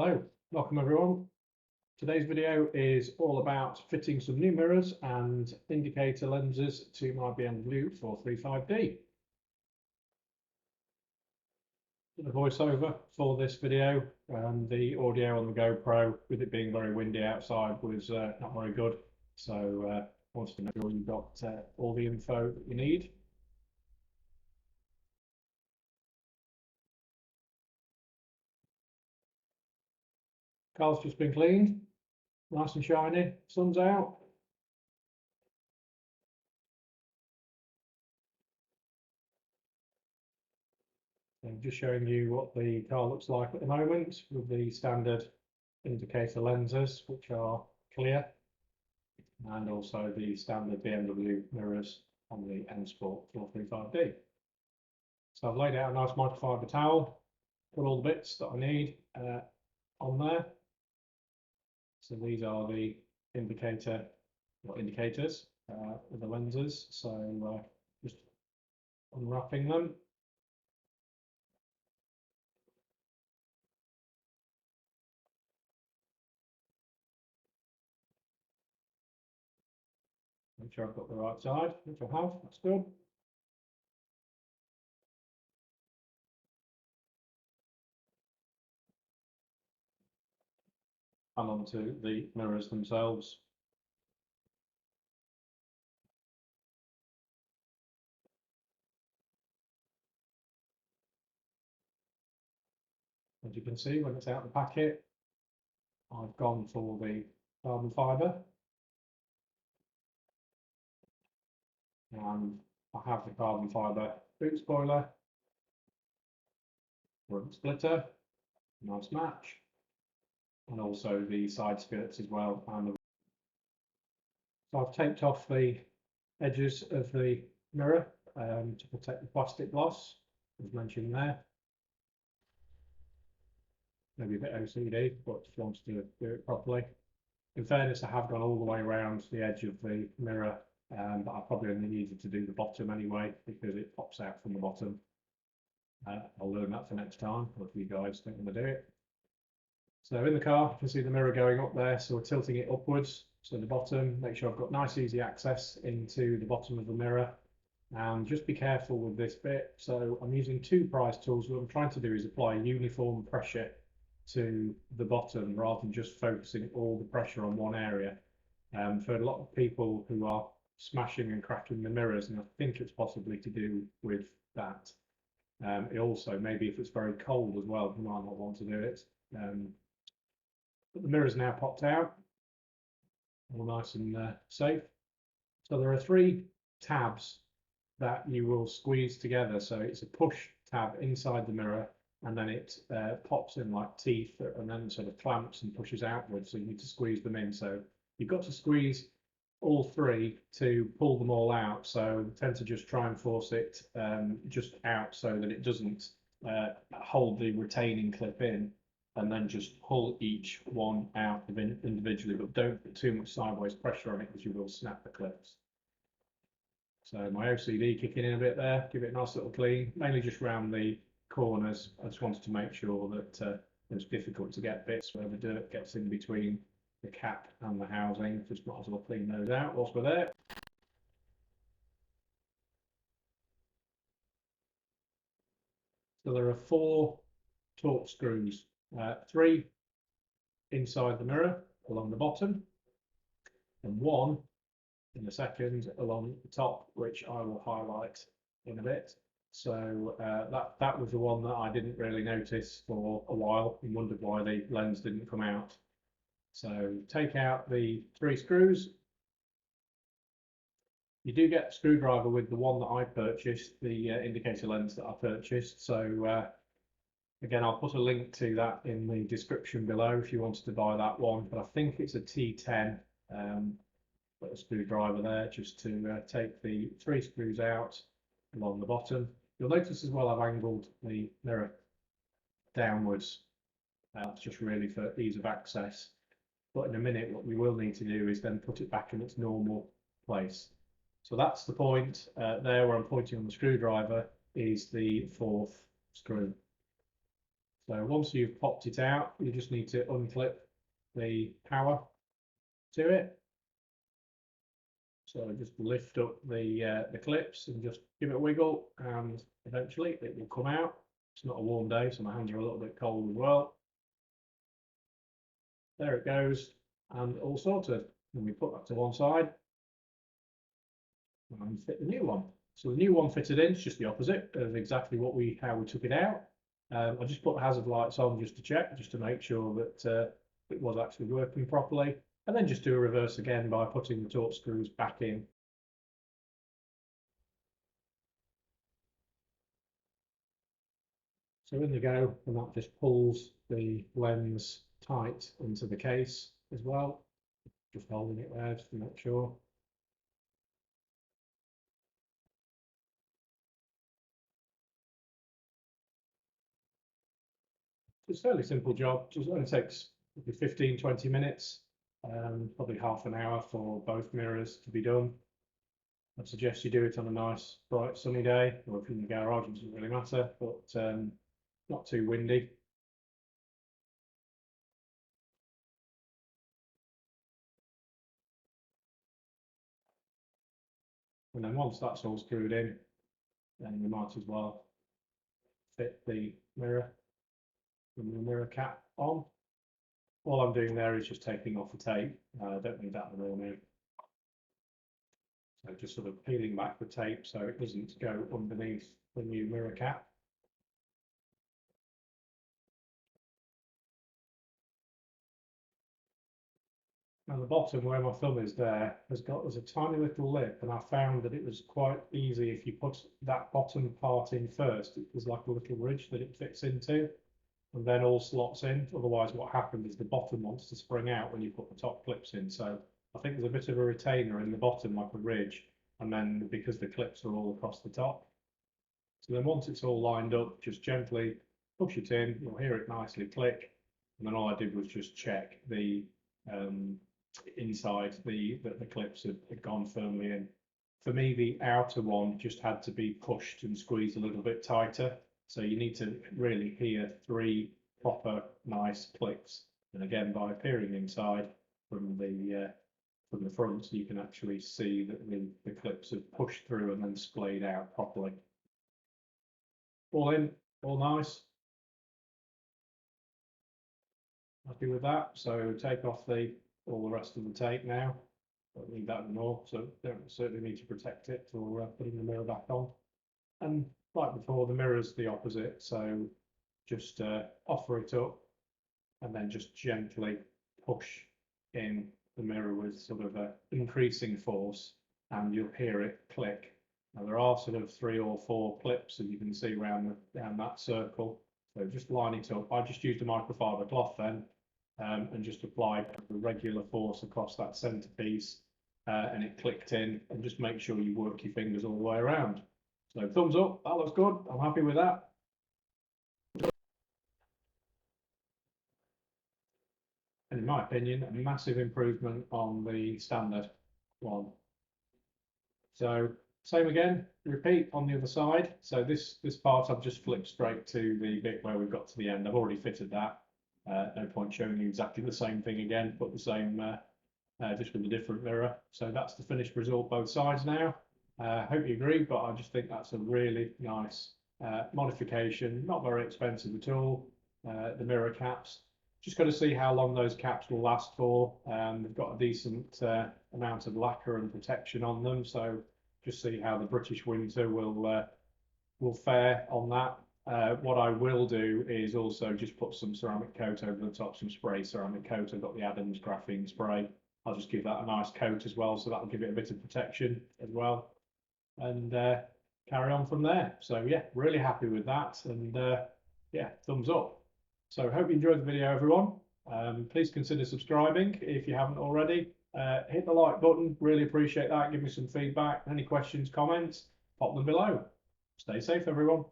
Hello, welcome everyone. Today's video is all about fitting some new mirrors and indicator lenses to my BMW 435D. The voiceover for this video and the audio on the GoPro, with it being very windy outside, was not very good. So wanted to make sure you got all the info that you need. Car's just been cleaned, nice and shiny, sun's out. I'm just showing you what the car looks like at the moment with the standard indicator lenses, which are clear, and also the standard BMW mirrors on the M Sport 435D. So I've laid out a nice microfiber towel, put all the bits that I need on there. So these are the indicators with the lenses. So just unwrapping them. Make sure I've got the right side, which I have, that's good. And onto the mirrors themselves. As you can see, when it's out of the packet, I've gone for the carbon fibre. And I have the carbon fibre boot spoiler, front splitter, nice match, and also the side skirts as well. So I've taped off the edges of the mirror to protect the plastic gloss, as mentioned there. Maybe a bit OCD, but just wanted to do it properly. In fairness, I have gone all the way around the edge of the mirror, but I probably only needed to do the bottom anyway because it pops out from the bottom. I'll learn that for next time, if you guys don't want to do it. So in the car, you can see the mirror going up there, so we're tilting it upwards. So the bottom, make sure I've got nice easy access into the bottom of the mirror. And just be careful with this bit. So I'm using two prise tools. What I'm trying to do is apply uniform pressure to the bottom rather than just focusing all the pressure on one area. For a lot of people who are smashing and cracking the mirrors, and I think it's possibly to do with that. It also, maybe if it's very cold as well, you might not want to do it. But the mirror's now popped out, all nice and safe. So there are three tabs that you will squeeze together. So it's a push tab inside the mirror, and then it pops in like teeth and then sort of clamps and pushes outwards. So you need to squeeze them in. So you've got to squeeze all three to pull them all out. So tend to just try and force it just out so that it doesn't hold the retaining clip in, and then just pull each one out individually, but don't put too much sideways pressure on it because you will snap the clips. So my OCD kicking in a bit there, give it a nice little clean, mainly just around the corners. I just wanted to make sure that it's difficult to get bits where the dirt gets in between the cap and the housing. Just might as well clean those out whilst we're there. So there are 4 torque screws, 3 inside the mirror along the bottom, and 1 in a second along the top, which I will highlight in a bit. So that was the one that I didn't really notice for a while and wondered why the lens didn't come out. So take out the 3 screws. You do get a screwdriver with the one that I purchased, the indicator lens that I purchased. So again, I'll put a link to that in the description below if you wanted to buy that one. But I think it's a T10. Put a screwdriver there just to take the 3 screws out along the bottom. You'll notice as well I've angled the mirror downwards. That's just really for ease of access. But in a minute, what we will need to do is then put it back in its normal place. So that's the point there where I'm pointing on the screwdriver is the 4th screw. So once you've popped it out, you just need to unclip the power to it. So just lift up the clips and just give it a wiggle, and eventually it will come out. It's not a warm day, so my hands are a little bit cold as well. There it goes, and all sorted. And we put that to one side and fit the new one. So the new one fitted in, it's just the opposite of exactly how we took it out. I just put hazard lights on just to check, just to make sure that it was actually working properly, and then just do a reverse again by putting the torque screws back in. So in they go, and that just pulls the lens tight into the case as well. Just holding it there just to make sure. It's a fairly simple job, just only takes 15-20 minutes, probably half an hour for both mirrors to be done. I'd suggest you do it on a nice bright sunny day, or if you're in the garage, it doesn't really matter, but not too windy. And then once that's all screwed in, then you might as well fit the mirror and the mirror cap on. All I'm doing there is just taking off the tape. I don't need that in the real mirror. So just sort of peeling back the tape so it doesn't go underneath the new mirror cap. And the bottom where my thumb is there's a tiny little lip, and I found that it was quite easy if you put that bottom part in first. It was like a little ridge that it fits into, and then all slots in. Otherwise, what happened is the bottom wants to spring out when you put the top clips in. So I think there's a bit of a retainer in the bottom, like a ridge, and then because the clips are all across the top. So then once it's all lined up, just gently push it in. You'll hear it nicely click, and then all I did was just check the inside the clips had gone firmly in. For me, the outer one just had to be pushed and squeezed a little bit tighter. So you need to really hear 3 proper nice clicks. And again, by peering inside from the front, you can actually see that the clips have pushed through and then splayed out properly. All in, all nice. Happy with that. So take off all the rest of the tape now. Don't need that anymore, so don't certainly need to protect it for putting the mirror back on. And like before, the mirror's the opposite, so just offer it up and then just gently push in the mirror with sort of an increasing force, and you'll hear it click. Now there are sort of 3 or 4 clips that you can see around that circle, so just line it up. I just used a microfiber cloth then, and just applied the regular force across that centre piece, and it clicked in. And just make sure you work your fingers all the way around. So thumbs up, that looks good. I'm happy with that. And in my opinion, a massive improvement on the standard one. So same again, repeat on the other side. So this part I've just flipped straight to the bit where we've got to the end. I've already fitted that. No point showing you exactly the same thing again, but the same, just with a different mirror. So that's the finished result both sides now. Hope you agree, but I just think that's a really nice modification, not very expensive at all. The mirror caps, just got to see how long those caps will last for. They've got a decent amount of lacquer and protection on them, so just see how the British winter will fare on that. What I will do is also just put some ceramic coat over the top, some spray ceramic coat. I've got the Adams graphene spray. I'll just give that a nice coat as well, so that'll give it a bit of protection as well, and carry on from there. So yeah, really happy with that, and yeah, thumbs up. So hope you enjoyed the video, everyone. Please consider subscribing if you haven't already. Hit the like button, really appreciate that. Give me some feedback. Any questions, comments, pop them below. Stay safe, everyone.